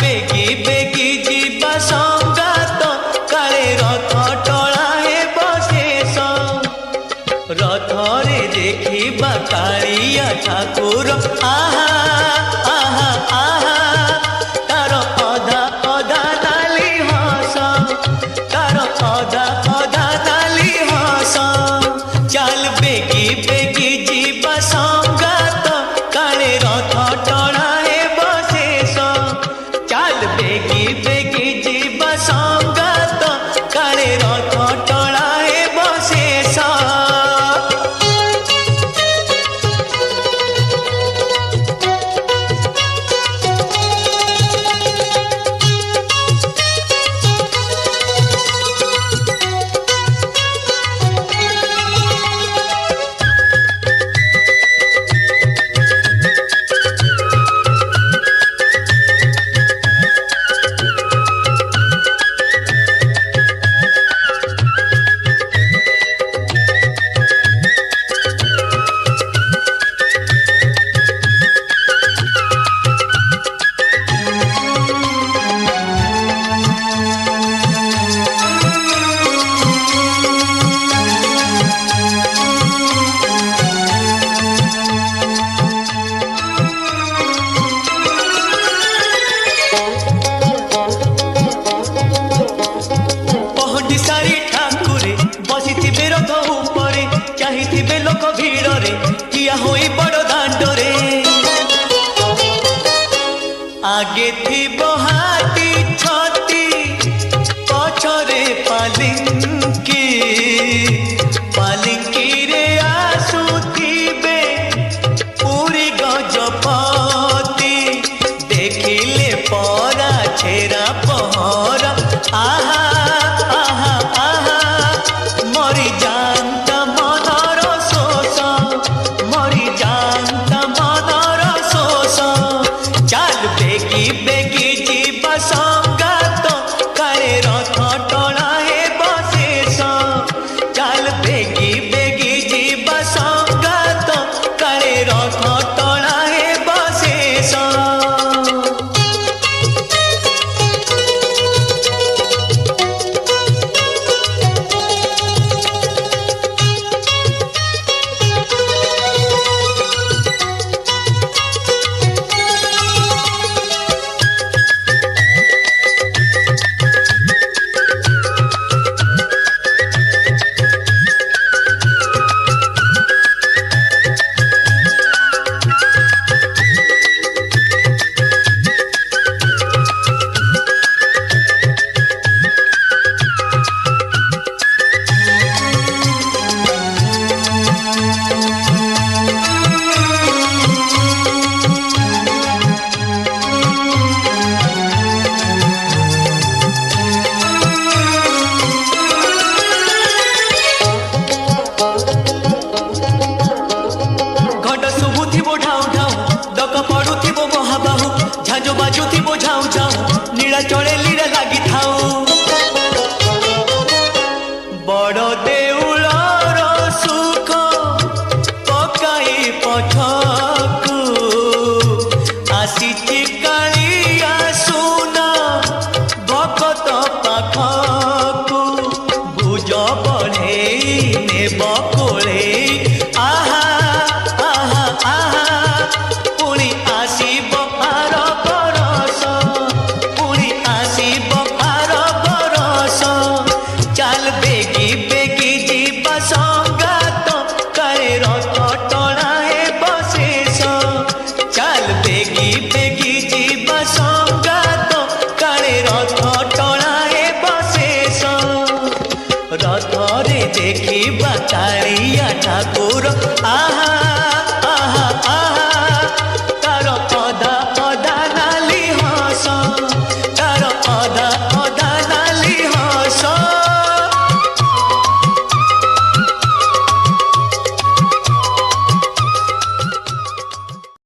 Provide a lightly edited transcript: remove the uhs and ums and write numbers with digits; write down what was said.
बेगी बेगी जीवा संगात काले रथ टळाए बशेष रथ रे देखिबा कालिया ठाकुर आहा आहा आहा तार अधा अधा नाली हस तार अधा अधा नाली हस चल बेगी बेगी जीवा संगात काले रथ टळाए बशेष चल बेगी बेगी जीवा संगात काले रथ टळाए बशेष लोक भिड़े ठिया होई बड़ दांडरे आगे थी हाथी छती पछरे पालिंकी पालिंकी रे आसुथिबे पूरी गजपति देखिले परा छेरा पहरा आहा आहा आहा मरी जानता मनर शोष मरी जानता मनर शोष चल बेगी बेगी जीवा संगात काले रथ टळाए बशेष चल बेगी बेगी जीवा संगात काले रथ टळाए बशेष ढाउ ढाउ डक पड़ुथिबो महाबाहु झांझ बाजुथिबो झाउ झाउ नीला चले